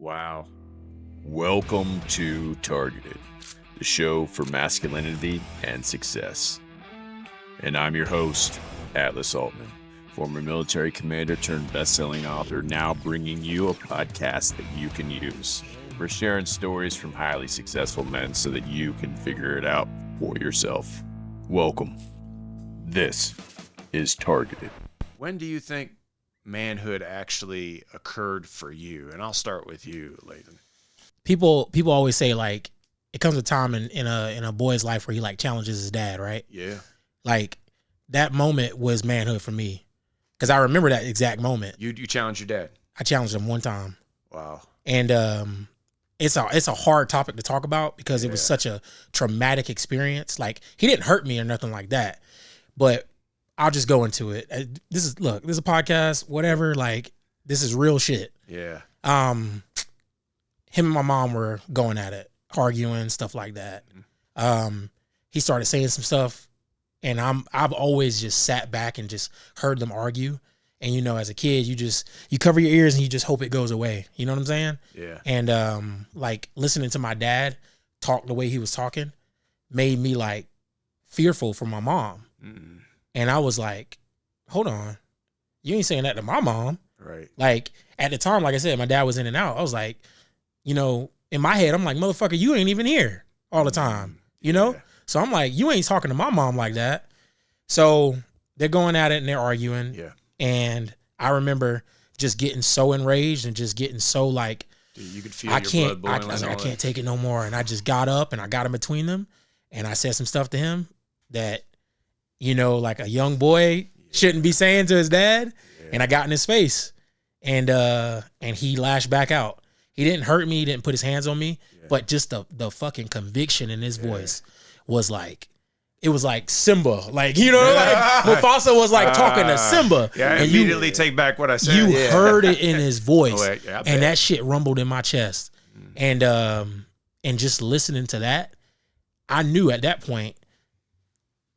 Wow. Welcome to Targeted, the show for masculinity and success. And I'm your host, Atlas Aultman, former military commander turned best-selling author, now bringing you a podcast that you can use. We're sharing stories from highly successful men so that you can figure it out for yourself. Welcome. This is Targeted. When do you think manhood actually occurred for you? And I'll start with you, Lathon. People always say, like, it comes a time in a boy's life where he like challenges his dad, right? Yeah. Like that moment was manhood for me, because I remember that exact moment. You challenged your dad? I challenged him one time. Wow. And it's a hard topic to talk about because it was such a traumatic experience. Like, he didn't hurt me or nothing like that, but I'll just go into it. This is a podcast, whatever. Like, this is real shit. Yeah. Him and my mom were going at it, arguing, stuff like that. He started saying some stuff, and I've always just sat back and just heard them argue. And, you know, as a kid, you cover your ears and you just hope it goes away. You know what I'm saying? Yeah. And like, listening to my dad talk the way he was talking made me like fearful for my mom. Mm. And I was like, hold on, you ain't saying that to my mom. Right. Like, at the time, like I said, my dad was in and out. I was like, you know, in my head, I'm like, motherfucker, you ain't even here all the time, you know? So I'm like, you ain't talking to my mom like that. So they're going at it and they're arguing. Yeah. And I remember just getting so enraged and just getting so like, dude, you could feel your blood boiling. I was like, I can't take it no more. And I just got up and I got in between them and I said some stuff to him that, you know, like a young boy shouldn't be saying to his dad. Yeah. And I got in his face and he lashed back out. He didn't hurt me. He didn't put his hands on me, but just the fucking conviction in his voice was like, it was like Simba. Like, you know, like Mufasa was like talking to Simba. Yeah, I and immediately take back what I said. You heard it in his voice. Oh, yeah, and that shit rumbled in my chest. And just listening to that, I knew at that point,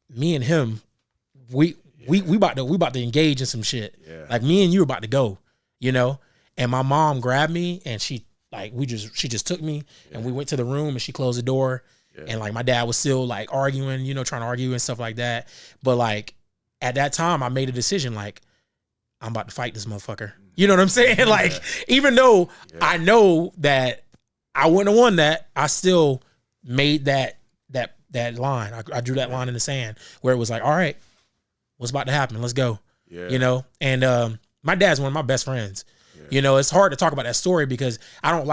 me and him, we about to engage in some shit. Yeah. Like, me and you were about to go, you know? And my mom grabbed me and she just took me and we went to the room and she closed the door. Yeah. And like, my dad was still like arguing, you know, trying to argue and stuff like that. But like, at that time I made a decision, like, I'm about to fight this motherfucker. You know what I'm saying? Like, even though I know that I wouldn't have won that, I still made that line. I drew that line in the sand where it was like, all right, what's about to happen? Let's go. Yeah. You know? And my dad's one of my best friends. You know, it's hard to talk about that story because I don't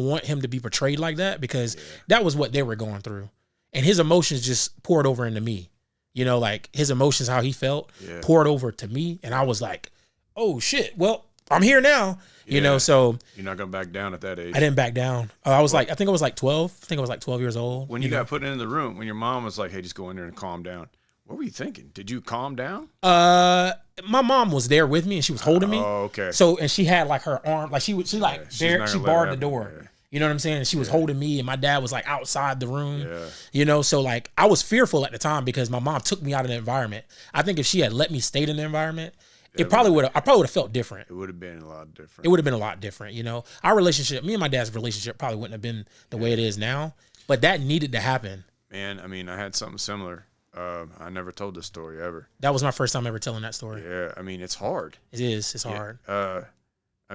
want him to be portrayed like that, because that was what they were going through. And his emotions just poured over into me. You know, like, his emotions, how he felt, poured over to me. And I was like, oh shit, well, I'm here now. You know, so. You're not going to back down at that age. I didn't back down. I was like, I think I was like 12. I think I was like 12 years old. When you got put in the room, when your mom was like, hey, just go in there and calm down. What were you thinking? Did you calm down? My mom was there with me and she was holding me. Oh, okay. So, and she had like her arm, like she barred the door. Yeah. You know what I'm saying? And she was holding me and my dad was like outside the room. Yeah. You know, so like, I was fearful at the time because my mom took me out of the environment. I think if she had let me stay in the environment, I probably would have felt different. It would have been a lot different. It would have been a lot different, you know. Our relationship, me and my dad's relationship probably wouldn't have been the way it is now, but that needed to happen. Man, I mean, I had something similar. I never told this story ever. That was my first time ever telling that story. Yeah, I mean, it's hard. It is. It's hard. I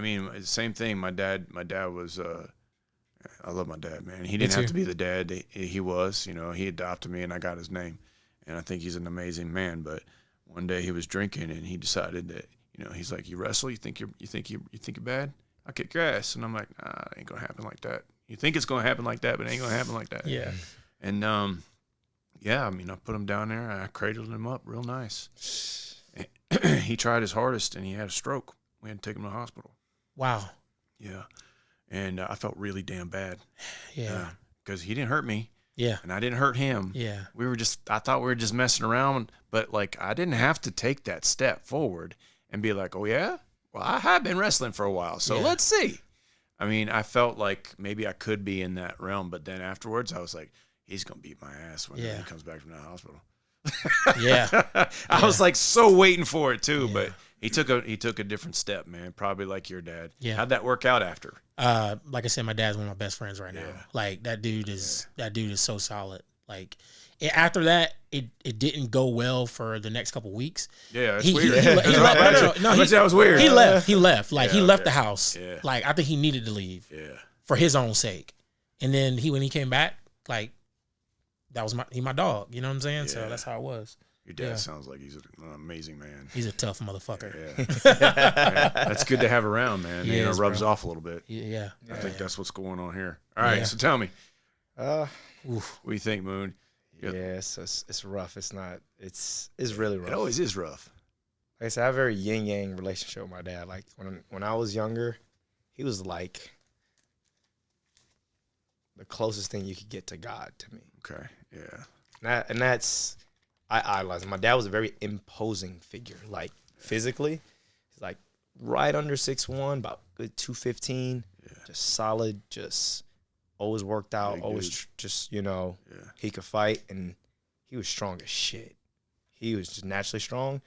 mean, same thing. My dad was. I love my dad, man. He didn't have to be the dad he was. You know, he adopted me, and I got his name, and I think he's an amazing man. But one day he was drinking, and he decided that, you know, he's like, "You wrestle? You think you're bad? I'll kick your ass." And I'm like, "Nah, it ain't gonna happen like that. You think it's gonna happen like that, but it ain't gonna happen like that." Yeah. And yeah, I mean, I put him down there. I cradled him up real nice. He tried his hardest, and he had a stroke. We had to take him to the hospital. Wow. Yeah. And I felt really damn bad. Yeah. Because he didn't hurt me. Yeah. And I didn't hurt him. Yeah. I thought we were just messing around, but like, I didn't have to take that step forward and be like, oh yeah? Well, I have been wrestling for a while, so let's see. I mean, I felt like maybe I could be in that realm, but then afterwards I was like, he's going to beat my ass when he comes back from the hospital. Yeah. I was like so waiting for it too, but he took a different step, man. Probably like your dad. Yeah. How'd that work out after? Like I said, my dad's one of my best friends right now. Yeah. Like that dude is so solid. Like after that, it didn't go well for the next couple weeks. Yeah, that's He weird. that was weird. He left. Like Yeah, he left okay. the house. Yeah. Like I think he needed to leave Yeah. for his own sake. And then when he came back, like that was my dog. You know what I'm saying? So Yeah. that's how it was. Your dad sounds like he's an amazing man. He's a tough motherfucker. Yeah. That's good to have around, man. He is, rubs bro. off a little bit. Yeah. I think that's what's going on here. All right, Yeah. so tell me, Uh, what do you think, Moon? yeah, it's rough. It's not. It's really rough. It always is rough. Like I said, I have a very yin yang relationship with my dad. Like when I was younger, he was like the closest thing you could get to God to me. Okay, yeah. And that's I idolize him. My dad was a very imposing figure. Like physically, he's like right under 6'1", about good 215. Yeah. Just solid. Just always worked out. Big Always dude. just Yeah. he could fight, and he was strong as shit. He was just naturally strong.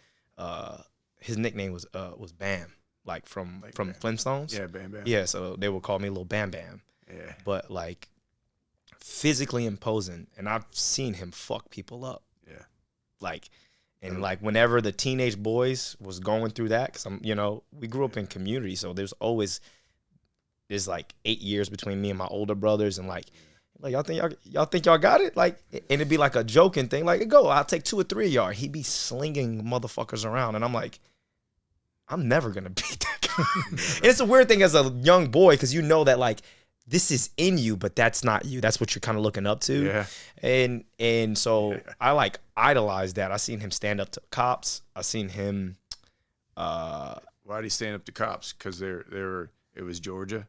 His nickname was Bam, like from Bam. Flintstones. Yeah, Bam Bam. Yeah, so they would call me Little Bam Bam. Yeah. But like physically imposing, and I've seen him fuck people up. Yeah. Like, and like whenever the teenage boys was going through that, because we grew up in community, so there's like 8 years between me and my older brothers, and like y'all think y'all got it, like, and it'd be like a joking thing, like, go, I'll take 2 or 3 of y'all. He'd be slinging motherfuckers around, and I'm like, I'm never gonna beat that guy. And it's a weird thing as a young boy, because you know that like this is in you, but that's not you. That's what you're kind of looking up to. Yeah. And so I like idolized that. I seen him stand up to cops. I seen him. Why did he stand up to cops? Because it was Georgia.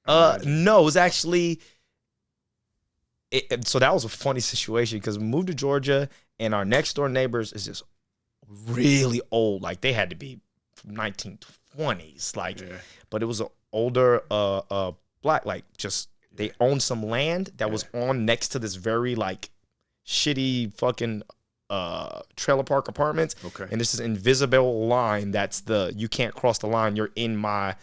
No, it was actually. So that was a funny situation, because we moved to Georgia, and our next door neighbors is just really old. Like they had to be from 1920s. Like, but it was an older black, like just they owned some land that was on next to this very like shitty fucking trailer park apartments. Okay. And this is invisible line that's you can't cross the line. You're in my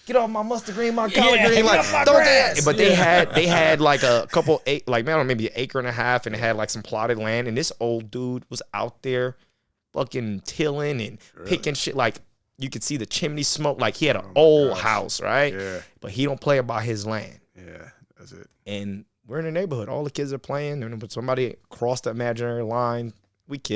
get off my mustard green, my collard green, like don't dance. But they had like a couple maybe an acre and a half, and it had like some plotted land, and this old dude was out there fucking tilling and picking shit. Like you could see the chimney smoke. Like he had an old house, right? Yeah. But he don't play about his land. Yeah, that's it. And we're in the neighborhood. All the kids are playing, and when somebody crossed the imaginary line,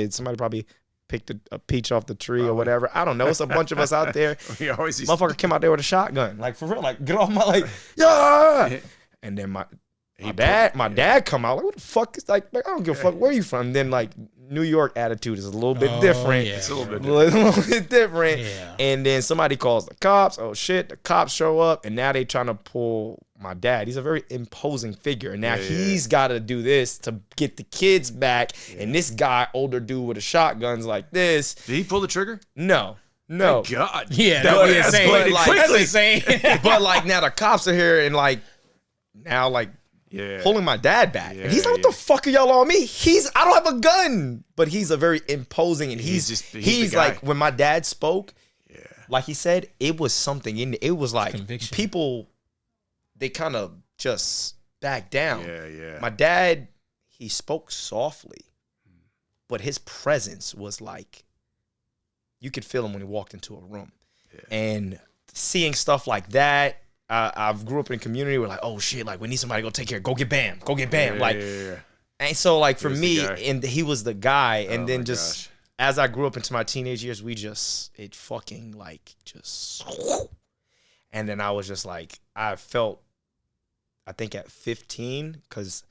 somebody probably picked a peach off the tree or whatever. I don't know. It's a bunch of us out there. Motherfucker came out there with a shotgun, like for real, like get off my yeah. And then my dad come out like, what the fuck is like I don't give a fuck where you from. Then like New York attitude is a little bit different. It's a little bit different. Yeah. And then somebody calls the cops. Oh shit, the cops show up, and now they trying to pull my dad. He's a very imposing figure, and now he's got to do this to get the kids back. And this guy, older dude with a shotgun's like this. Did he pull the trigger? No. Thank God. Yeah, that would be insane. That's insane. But like now the cops are here, and like now like pulling my dad back. And he's like, what the fuck are y'all on me? I don't have a gun. But he's a very imposing, and he's like, when my dad spoke, like he said, it was something in it. It was like conviction. People, they kind of just back down. Yeah. My dad, he spoke softly, but his presence was like, you could feel him when he walked into a room. Yeah. And seeing stuff like that, I've grew up in a community where like, oh shit, like we need somebody to go take care. Go get Bam. And so like for me, and he was the guy. And then just as I grew up into my teenage years, it fucking like just, and then I was just like, I think at 15, because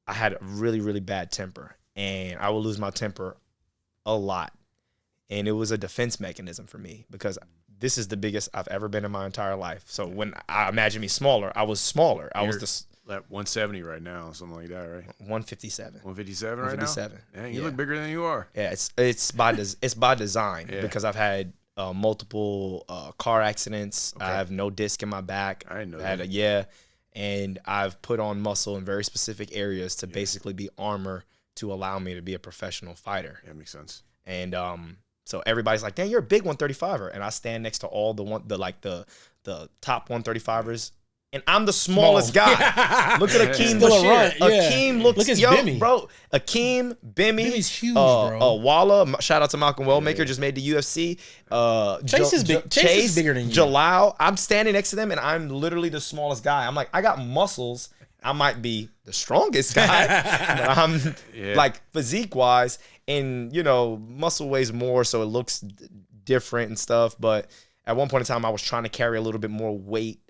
I had a really, really bad temper, and I would lose my temper a lot. And it was a defense mechanism for me, because this is the biggest I've ever been in my entire life. So when I imagine me smaller, I was smaller. I was like 170 right now, something like that, right? 157. 157 right now? 157. Dang, you look bigger than you are. Yeah, it's by design, because I've had multiple car accidents. Okay. I have no disc in my back. I didn't know that. And I've put on muscle in very specific areas to basically be armor to allow me to be a professional fighter. Yeah, makes sense. And so everybody's like, "Damn, you're a big 135er," and I stand next to all the top 135ers. And I'm the smallest guy. Look at Akeem Bashir. Akeem looks, look at Bimmy. Bro. Akeem, Bimmy. Bimmy's huge, bro. Walla, shout out to Malcolm Wellmaker, just made the UFC. Chase is big. Chase is bigger than you. Jalal. I'm standing next to them, and I'm literally the smallest guy. I'm like, I got muscles. I might be the strongest guy, but I'm like physique-wise, and muscle weighs more, so it looks different and stuff. But at one point in time, I was trying to carry a little bit more weight,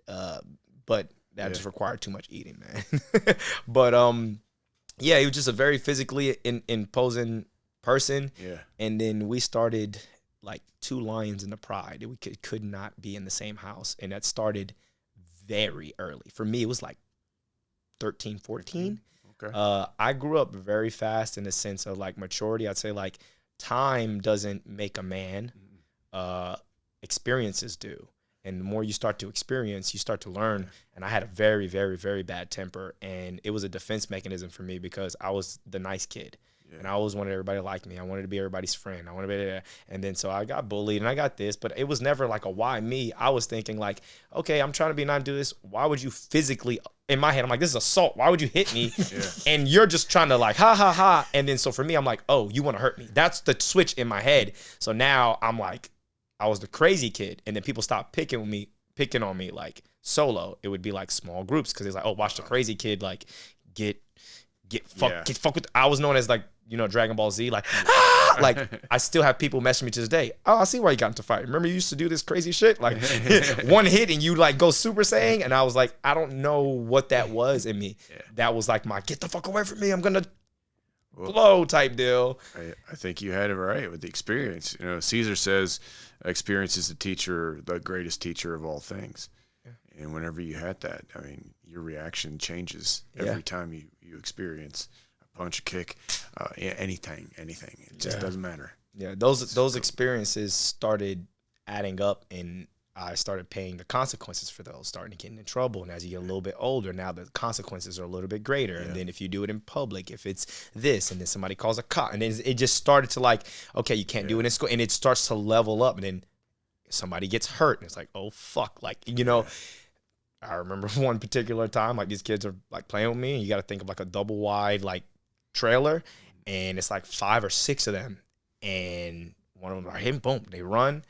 but that just required too much eating, man. But he was just a very physically imposing person. Yeah. And then we started like two lions in the pride. We could not be in the same house, and that started very early. For me, it was like 13, 14. Okay. I grew up very fast in the sense of like maturity. I'd say like time doesn't make a man. Experiences do. And the more you start to experience, you start to learn. And I had a very, very, very bad temper. And it was a defense mechanism for me because I was the nice kid. Yeah. And I always wanted everybody to like me. I wanted to be everybody's friend. I wanted to be there. And then so I got bullied and I got this. But it was never like a why me. I was thinking like, okay, I'm trying to be not do this. Why would you physically, in my head, I'm like, this is assault. Why would you hit me? And you're just trying to like, ha, ha, ha. And then so for me, I'm like, oh, you want to hurt me. That's the switch in my head. So now I'm like, I was the crazy kid, and then people stopped picking on me like solo. It would be like small groups because it's like, oh, watch the crazy kid like get fucked with. I was known as like Dragon Ball Z, like like I still have people messaging me to this day. Oh, I see why you got into fight. Remember you used to do this crazy shit, like one hit and you like go Super Saiyan, and I was like, I don't know what that was in me. That was like my get the fuck away from me. I'm gonna blow type deal. I think you had it right with the experience. Caesar says experience is the greatest teacher of all things. Yeah. And whenever you had that, I mean, your reaction changes every time you experience a punch, a kick, anything. It just doesn't matter. Yeah, those experiences started adding up, and I started paying the consequences for those, starting to get in trouble. And as you get a little bit older, now the consequences are a little bit greater. Yeah. And then if you do it in public, if it's this, and then somebody calls a cop, and then it just started to like, okay, you can't do it in school. And it starts to level up. And then somebody gets hurt, and it's like, oh, fuck. Like, I remember one particular time, like these kids are like playing with me, and you got to think of like a double wide like trailer. And it's like 5 or 6 of them. And one of them are hitting, boom, they run.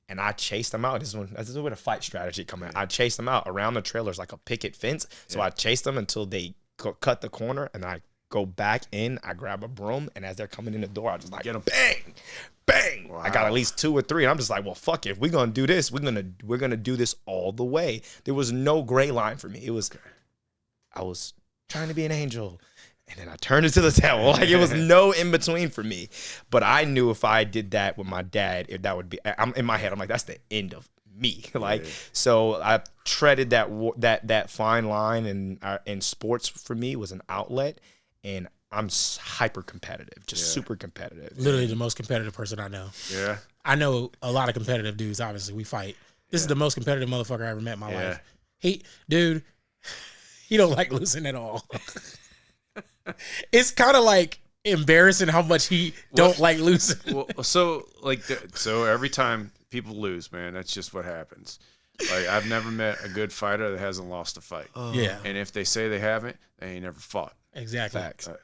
And I chased them out. This is where the fight strategy come in. I chased them out around the trailers like a picket fence. So I chased them until they cut the corner, and I go back in. I grab a broom, and as they're coming in the door, I just like get them, bang, bang. Wow. I got at least 2 or 3, and I'm just like, well, fuck it. If we're gonna do this, we're gonna do this all the way. There was no gray line for me. It was, I was trying to be an angel. And then I turned into the devil. Like, it was no in between for me. But I knew if I did that with my dad, if that would be, I'm in my head, I'm like, that's the end of me. Like, so I treaded that fine line, and sports for me was an outlet. And I'm hyper competitive, just super competitive. Literally the most competitive person I know. Yeah. I know a lot of competitive dudes. Obviously, we fight. This is the most competitive motherfucker I ever met in my life. He don't like losing at all. It's kind of like embarrassing how much he don't like losing. So every time people lose, man, that's just what happens. Like, I've never met a good fighter that hasn't lost a fight. Yeah. And if they say they haven't, they ain't never fought. Exactly.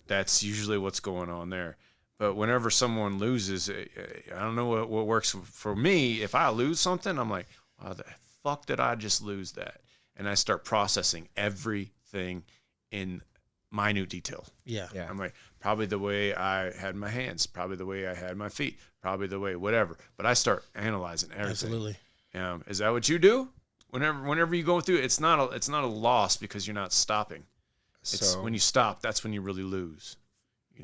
That's usually what's going on there. But whenever someone loses, I don't know what works for me. If I lose something, I'm like, wow, the fuck did I just lose that? And I start processing everything in minute detail. Yeah. I'm like, probably the way I had my hands, probably the way I had my feet, probably the way whatever. But I start analyzing everything. Absolutely. Is that what you do? Whenever you go through it, it's not a loss because you're not stopping. It's when you stop, that's when you really lose.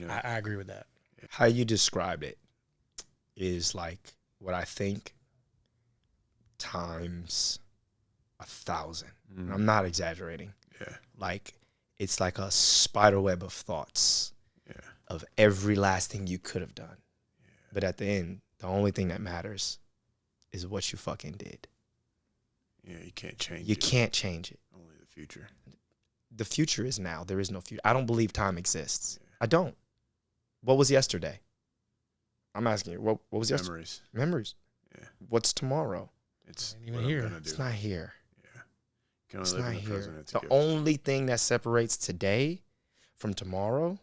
I agree with that. How you described it is like what I think times 1,000. Mm-hmm. I'm not exaggerating. Yeah. Like, it's like a spider web of thoughts of every last thing you could have done. Yeah. But at the end, the only thing that matters is what you fucking did. Yeah, you can't change it. You can't change it. Only the future. The future is now. There is no future. I don't believe time exists. Yeah. I don't. What was yesterday? I'm asking you. What was yesterday? Memories. Memories. Yeah. What's tomorrow? It's Ain't even what I'm here. gonna do. It's not here. Yeah. You can It's only live not in the here. present. It's a The gift. only thing that separates today from tomorrow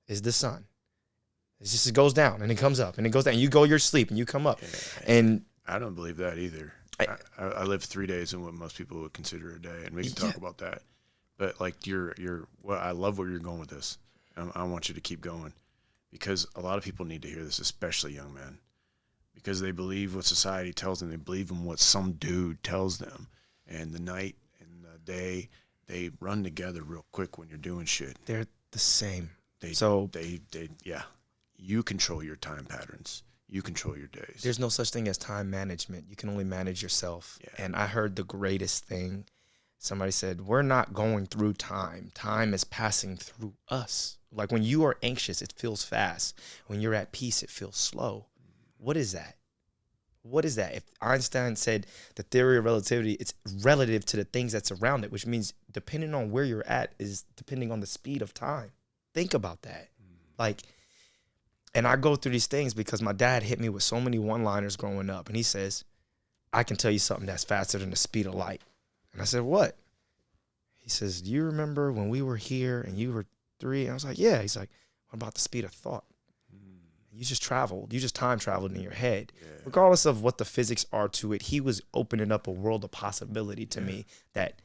is the sun. It goes down and it comes up and it goes down. You go your sleep and you come up. Yeah. And I don't believe that either. I live 3 days in what most people would consider a day, and we can talk about that. But like well, I love where you're going with this. I want you to keep going, because a lot of people need to hear this, especially young men, because they believe what society tells them. They believe in what some dude tells them, and the night and the day, they run together real quick when you're doing shit. they're the same. They yeah. You control your time patterns. You control your days. There's no such thing as time management. You can only manage yourself. Yeah. And I heard the greatest thing. Somebody said, we're not going through time. Time is passing through us. Like when you are anxious, it feels fast. When you're at peace, it feels slow. What is that? What is that? If Einstein said the theory of relativity, it's relative to the things that's around it, which means depending on where you're at is depending on the speed of time. Think about that. Like, and I go through these things because my dad hit me with so many one-liners growing up. And he says, I can tell you something that's faster than the speed of light. And I said, what? He says, do you remember when we were here and you were 3? And I was like, yeah. He's like, what about the speed of thought? You just traveled. You just time traveled in your head. Yeah. Regardless of what the physics are to it, he was opening up a world of possibility to me that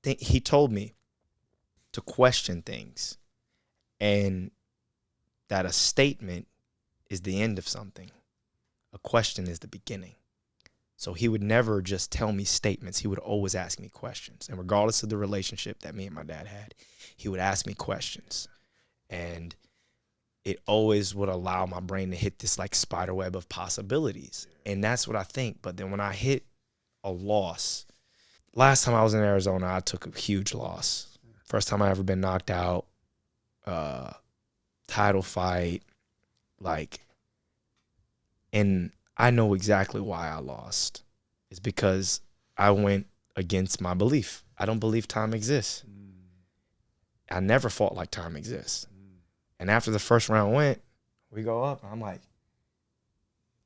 he told me to question things, and that a statement is the end of something. A question is the beginning. So he would never just tell me statements. He would always ask me questions. And regardless of the relationship that me and my dad had, he would ask me questions. And it always would allow my brain to hit this like spider web of possibilities. And that's what I think. But then when I hit a loss, last time I was in Arizona, I took a huge loss. First time I ever been knocked out, title fight, and I know exactly why I lost. It's because I went against my belief. I don't believe time exists. I never fought like time exists. And after the first round went, we go up, and I'm like,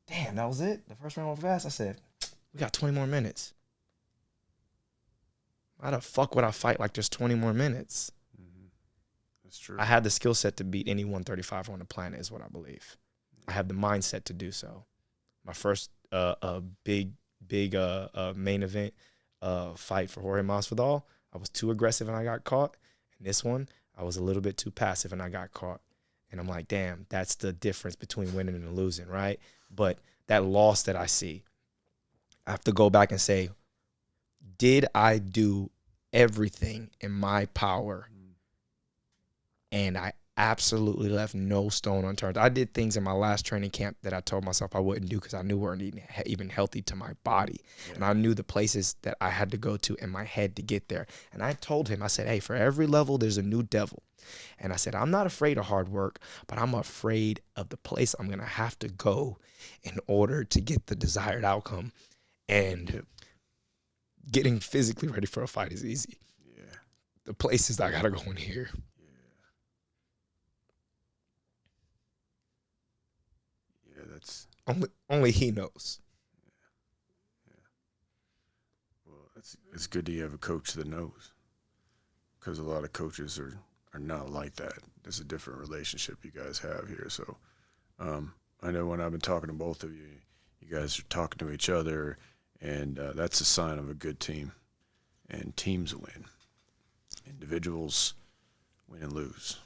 damn, that was it? The first round went fast? I said, we got 20 more minutes. Why the fuck would I fight like there's 20 more minutes? That's true. I had the skill set to beat any 135 on the planet is what I believe. I have the mindset to do so. My first big main event fight for Jorge Masvidal, I was too aggressive and I got caught. And this one, I was a little bit too passive and I got caught. And I'm like, damn, that's the difference between winning and losing, right? But that loss that I see, I have to go back and say, did I do everything in my power? And I absolutely left no stone unturned. I did things in my last training camp that I told myself I wouldn't do because I knew weren't even healthy to my body. Yeah. And I knew the places that I had to go to in my head to get there. And I told him, I said, hey, for every level, there's a new devil. And I said, I'm not afraid of hard work, but I'm afraid of the place I'm going to have to go in order to get the desired outcome. And getting physically ready for a fight is easy. Yeah. The places I got to go in here. That's only he knows. Yeah. Well, it's good that you have a coach that knows, because a lot of coaches are not like that. There's a different relationship you guys have here. So I know when I've been talking to both of you, you guys are talking to each other, and that's a sign of a good team. And teams win. Individuals win and lose.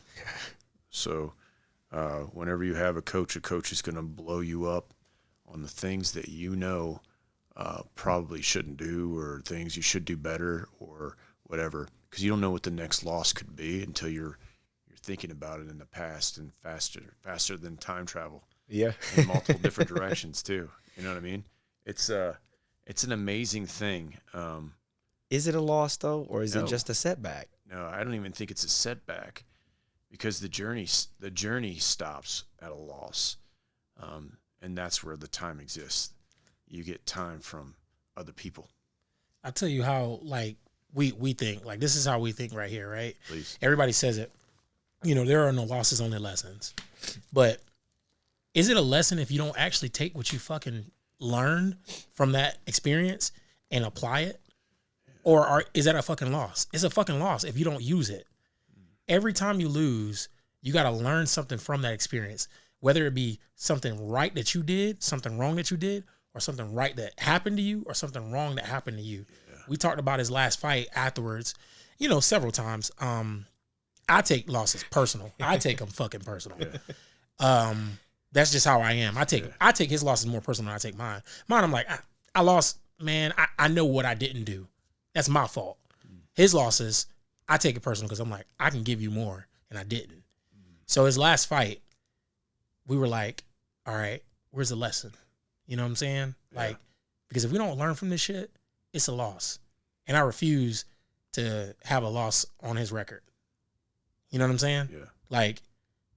So whenever you have a coach is going to blow you up on the things that you know probably shouldn't do, or things you should do better, or whatever, because you don't know what the next loss could be until you're thinking about it in the past, and faster than time travel. Yeah, in multiple different directions too. You know what I mean? It's an amazing thing. Is it a loss though, or is it just a setback? No, I don't even think it's a setback. Because the journey stops at a loss, and that's where the time exists. You get time from other people. I tell you how, like, we think. Like, this is how we think right here, right? Please. Everybody says it. You know, there are no losses, only lessons. But is it a lesson if you don't actually take what you fucking learned from that experience and apply it? Or is that a fucking loss? It's a fucking loss if you don't use it. Every time you lose, you got to learn something from that experience, whether it be something right that you did, something wrong that you did, or something right that happened to you, or something wrong that happened to you. Yeah. We talked about his last fight afterwards, several times. I take losses personal. I take them fucking personal. Yeah. That's just how I am. I take his losses more personal than I take mine. Mine, I'm like, I lost, man. I know what I didn't do. That's my fault. His losses, I take it personal because I'm like, I can give you more, and I didn't. So his last fight, we were like, all right, where's the lesson? You know what I'm saying? Yeah. Like, because if we don't learn from this shit, it's a loss. And I refuse to have a loss on his record. You know what I'm saying? Yeah. Like,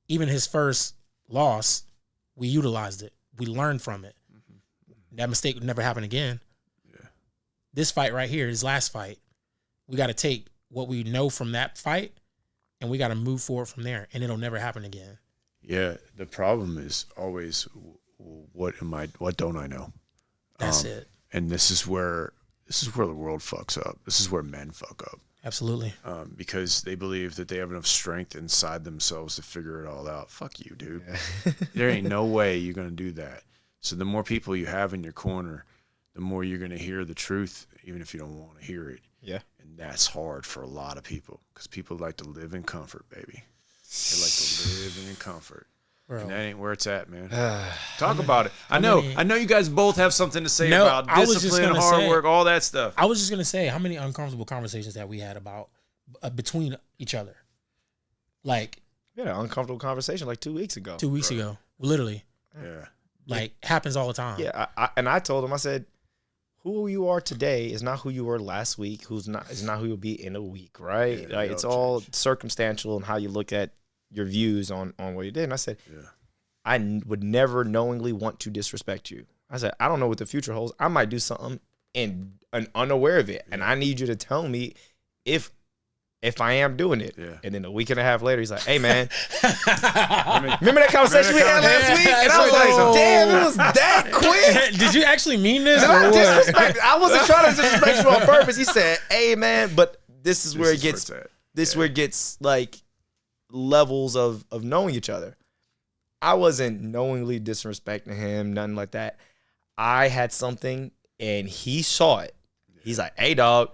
even his first loss, we utilized it. We learned from it. Mm-hmm. That mistake would never happen again. Yeah. This fight right here, his last fight, we got to take what we know from that fight and we got to move forward from there, and it'll never happen again. Yeah. The problem is always, what don't I know? That's it. And this is where the world fucks up. This is where men fuck up. Absolutely. Because they believe that they have enough strength inside themselves to figure it all out. Fuck you, dude. Yeah. There ain't no way you're going to do that. So the more people you have in your corner, the more you're going to hear the truth, even if you don't want to hear it. Yeah. And that's hard for a lot of people because people like to live in comfort, baby. They like to live in comfort. Bro. And that ain't where it's at, man. Talk about it. I know you guys both have something to say about discipline, hard work, all that stuff. I was just going to say, how many uncomfortable conversations that we had about between each other? Like, we had an uncomfortable conversation like 2 weeks ago. 2 weeks ago. Literally. Yeah. Like, happens all the time. Yeah. I told him, I said, who you are today is not who you were last week. Is not who you'll be in a week, right? Yeah, like, it's all circumstantial and how you look at your views on what you did. And I said, I would never knowingly want to disrespect you. I said, I don't know what the future holds. I might do something and unaware of it. Yeah. And I need you to tell me if I am doing it. Yeah. And then a week and a half later, he's like, hey, man. remember that conversation we had last week? And I was like, damn, it was that quick. Did you actually mean this? I wasn't trying to disrespect you on purpose. He said, hey, man, but this is where it gets, where it gets like, levels of knowing each other. I wasn't knowingly disrespecting him, nothing like that. I had something and he saw it. He's like, hey, dog,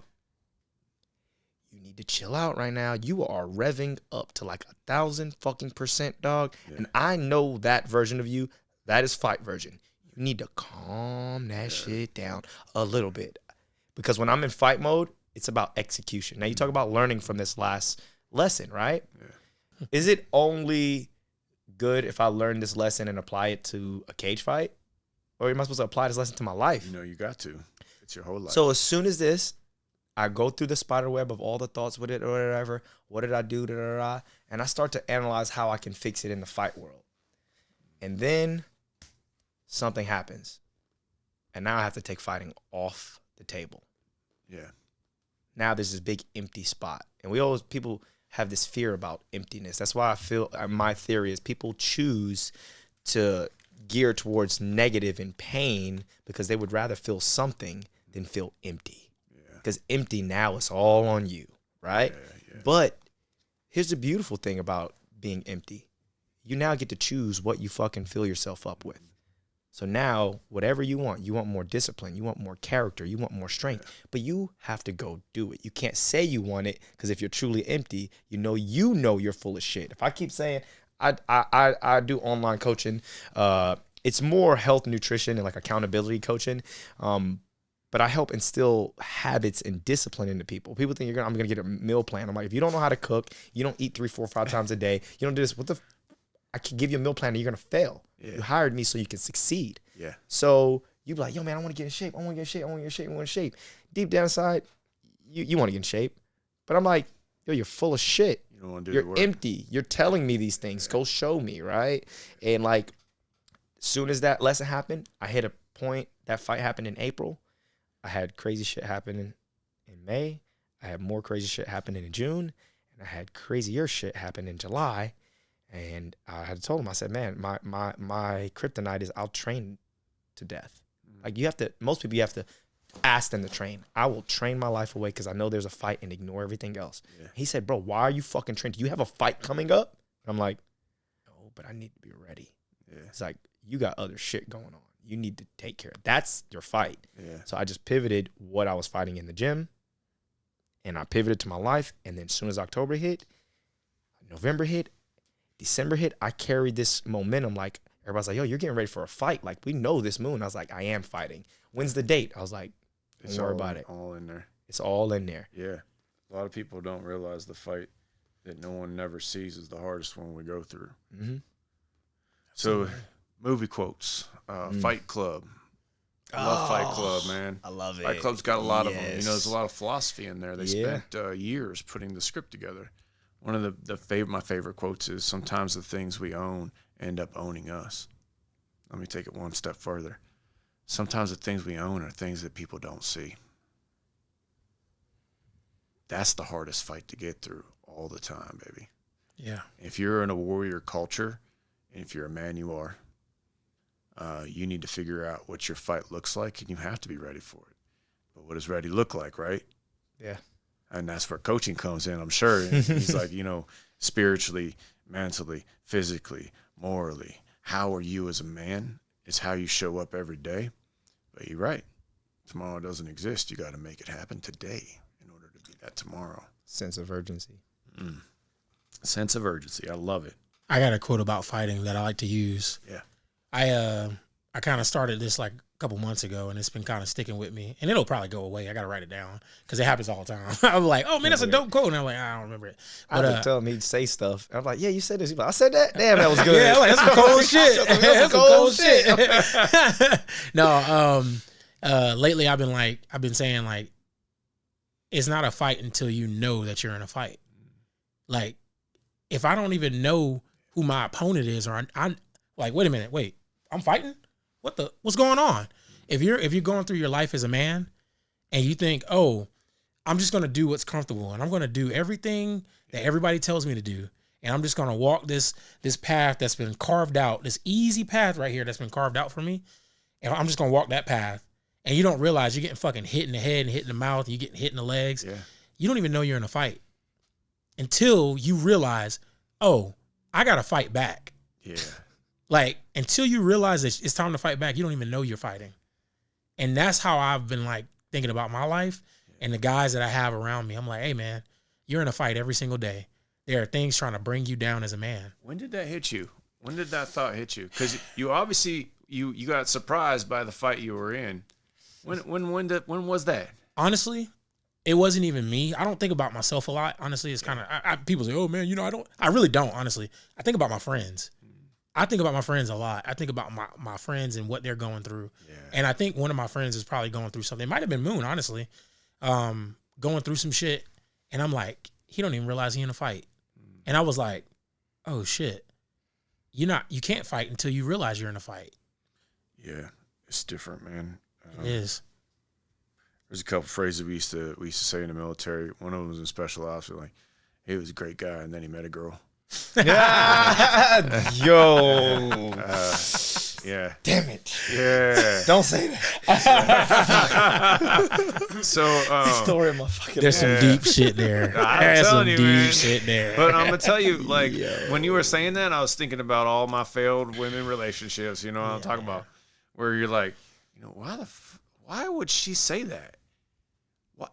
you need to chill out right now. You are revving up to like 1,000% dog. Yeah. And I know that version of you. That is fight version. You need to calm that shit down a little bit. Because when I'm in fight mode, it's about execution. Now you talk about learning from this last lesson, right? Yeah. Is it only good if I learn this lesson and apply it to a cage fight? Or am I supposed to apply this lesson to my life? You got to. It's your whole life. So as soon as I go through the spider web of all the thoughts with it or whatever, what did I do, and I start to analyze how I can fix it in the fight world. And then something happens. And now I have to take fighting off the table. Yeah. Now there's this big empty spot. And people have this fear about emptiness. That's why I feel my theory is people choose to gear towards negative and pain because they would rather feel something than feel empty. Because empty now is all on you, right? Yeah. But here's the beautiful thing about being empty. You now get to choose what you fucking fill yourself up with. So now, whatever you want more discipline, you want more character, you want more strength, but you have to go do it. You can't say you want it because if you're truly empty, you know you're full of shit. If I keep saying I do online coaching, it's more health, nutrition, and like accountability coaching, but I help instill habits and discipline into people. People think I'm gonna get a meal plan. I'm like, if you don't know how to cook, you don't eat 3, 4, 5 times a day, you don't do this. I can give you a meal plan and you're going to fail. Yeah. You hired me so you can succeed. Yeah. So you be like, yo, man, I want to get in shape. I want to get in shape. Deep down inside, you want to get in shape. But I'm like, yo, you're full of shit. You don't want to do the work. You're empty. You're telling me these things. Yeah. Go show me, right? And like, as soon as that lesson happened, I hit a point. That fight happened in April. I had crazy shit happening in May. I had more crazy shit happening in June. And I had crazier shit happen in July. And I had told him, I said, man, my kryptonite is I'll train to death. Like, you have to, most people, you have to ask them to train. I will train my life away because I know there's a fight and ignore everything else. Yeah. He said, bro, why are you fucking training? Do you have a fight coming up? I'm like, no, but I need to be ready. Yeah. It's like, you got other shit going on. You need to take care of. That's your fight. Yeah. So I just pivoted what I was fighting in the gym, and I pivoted to my life. And then as soon as October hit, November hit, December hit, I carried this momentum. Like, everybody's like, yo, you're getting ready for a fight. Like, we know this moon. I was like, I am fighting. When's the date? I was like, don't worry about it. All in there. It's all in there. Yeah. A lot of people don't realize the fight that no one never sees is the hardest one we go through. Mm-hmm. So, movie quotes. Fight Club. I love Fight Club, man. I love it. Fight Club's got a lot of them. You know, there's a lot of philosophy in there. They spent years putting the script together. One of my favorite quotes is, sometimes the things we own end up owning us. Let me take it one step further. Sometimes the things we own are things that people don't see. That's the hardest fight to get through all the time, baby. Yeah. If you're in a warrior culture, and if you're a man, you are, you need to figure out what your fight looks like, and you have to be ready for it. But what does ready look like, right? Yeah. And that's where coaching comes in, I'm sure. And he's like, you know, spiritually, mentally, physically, morally, how are you as a man? It's how you show up every day. But you're right. Tomorrow doesn't exist. You got to make it happen today in order to be that tomorrow. Sense of urgency. Sense of urgency. I love it. I got a quote about fighting that I like to use. Yeah. I kind of started this like a couple months ago, and it's been kind of sticking with me. And it'll probably go away. I got to write it down because it happens all the time. I'm like, oh, man, that's a dope quote. And I'm like, I don't remember it. But, I would tell him he'd say stuff. I'm like, yeah, you said this. He's like, I said that? Damn, that was good. Yeah, like, that's some cold shit. That's some cold shit. No, lately I've been saying, like, it's not a fight until you know that you're in a fight. Like, if I don't even know who my opponent is, or I'm like, wait a minute, I'm fighting? What's going on? If you're going through your life as a man and you think, oh, I'm just gonna do what's comfortable and I'm gonna do everything that everybody tells me to do, and I'm just gonna walk this path that's been carved out, this easy path right here that's been carved out for me, and I'm just gonna walk that path, and you don't realize you're getting fucking hit in the head and hit in the mouth, and you're getting hit in the legs. Yeah. You don't even know you're in a fight until you realize, oh, I gotta fight back. Yeah. Like, until you realize that it's time to fight back, you don't even know you're fighting. And that's how I've been, like, thinking about my life and the guys that I have around me. I'm like, hey, man, you're in a fight every single day. There are things trying to bring you down as a man. When did that hit you? When did that thought hit you? Because you obviously, you got surprised by the fight you were in. When was that? Honestly, it wasn't even me. I don't think about myself a lot. Honestly, it's kind of, people say, oh, man, you know, I really don't, honestly. I think about my friends. I think about my friends a lot. I think about my friends and what they're going through. Yeah. And I think one of my friends is probably going through something. It might have been Moon, honestly, going through some shit. And I'm like, he don't even realize he in a fight. And I was like, oh, shit. You can't fight until you realize you're in a fight. Yeah, it's different, man. It is. There's a couple phrases we used to say in the military. One of them was in special ops. We're like, he was a great guy, and then he met a girl. Yo. Yeah. Damn it. Yeah. Don't say that. So story of my fucking there's some deep shit there. There's some deep shit there. But I'm gonna tell you, like, when you were saying that, I was thinking about all my failed women relationships. You know what I'm talking about? Where you're like, you know, why would she say that?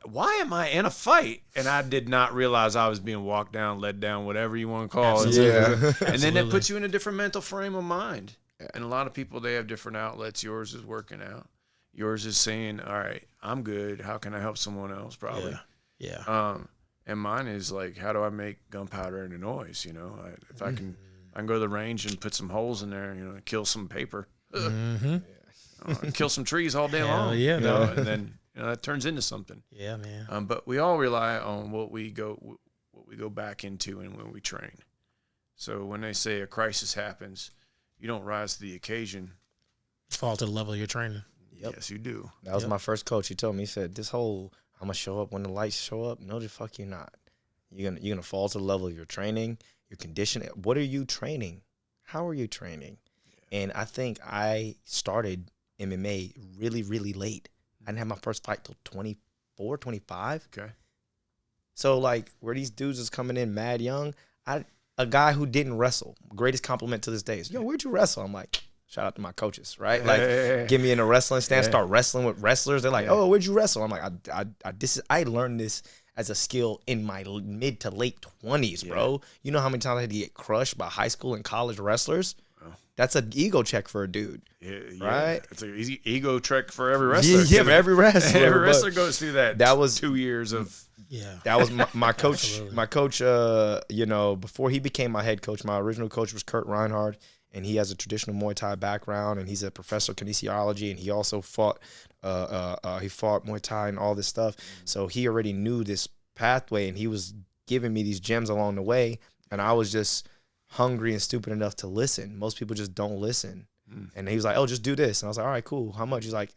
Why am I in a fight? And I did not realize I was being walked down, led down, whatever you want to call it. Yeah. And then that puts you in a different mental frame of mind. And a lot of people, they have different outlets. Yours is working out. Yours is saying, all right, I'm good. How can I help someone else? Probably. Yeah. And mine is like, how do I make gunpowder into noise? You know, if I can go to the range and put some holes in there, you know, kill some paper, kill some trees all day long. Yeah. You know, and then, you know, that turns into something. Yeah, man. But we all rely on what we go back into and when we train. So when they say a crisis happens, you don't rise to the occasion. Fall to the level of your training. Yep. Yes, you do. That was my first coach. He told me, he said, this whole, I'm going to show up when the lights show up. No, the fuck you're not. You're gonna fall to the level of your training, your conditioning. What are you training? How are you training? And I think I started MMA really, really late. I didn't have my first fight till 24, 25. Okay. So, like, where these dudes is coming in mad young, a guy who didn't wrestle, greatest compliment to this day is, yo, where'd you wrestle? I'm like, shout out to my coaches, right? Like, get me in a wrestling stand, start wrestling with wrestlers. They're like, oh, where'd you wrestle? I'm like, I learned this as a skill in my mid to late 20s, bro. You know how many times I had to get crushed by high school and college wrestlers? That's an ego check for a dude, right? It's an easy ego check for every wrestler. Yeah, for every wrestler. Every wrestler goes through that. That was 2 years of. Yeah, that was my coach. Absolutely. My coach, you know, before he became my head coach, my original coach was Kurt Reinhardt, and he has a traditional Muay Thai background, and he's a professor of kinesiology, and he also fought Muay Thai and all this stuff. So he already knew this pathway, and he was giving me these gems along the way, and I was just hungry and stupid enough to listen. Most people just don't listen. And he was like, oh, just do this. And I was like, all right, cool. How much? He's like,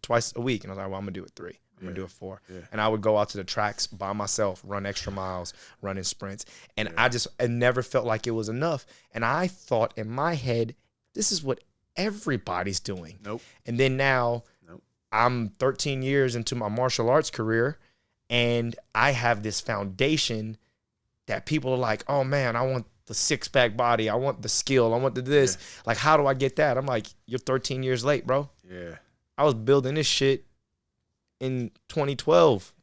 twice a week. And I was like, well, I'm going to do it 3. I'm going to do it 4. Yeah. And I would go out to the tracks by myself, run extra miles, run in sprints. And I never felt like it was enough. And I thought in my head, this is what everybody's doing. Nope. And then now I'm 13 years into my martial arts career, and I have this foundation that people are like, oh, man, I want the six-pack body. I want the skill. I want the this. Yeah. Like, how do I get that? I'm like, you're 13 years late, bro. Yeah. I was building this shit in 2012.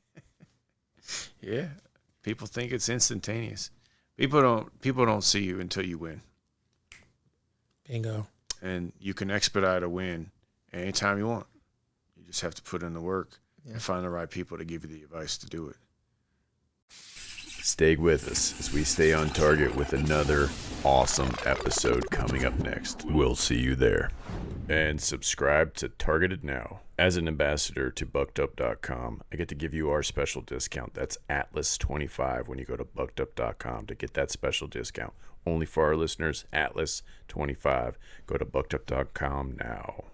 Yeah. People think it's instantaneous. People don't see you until you win. Bingo. And you can expedite a win anytime you want. You just have to put in the work and find the right people to give you the advice to do it. Stay with us as we stay on target with another awesome episode coming up next. We'll see you there. And subscribe to Targeted now. As an ambassador to buckedup.com, I get to give you our special discount. That's Atlas25 when you go to buckedup.com to get that special discount. Only for our listeners, Atlas25. Go to buckedup.com now.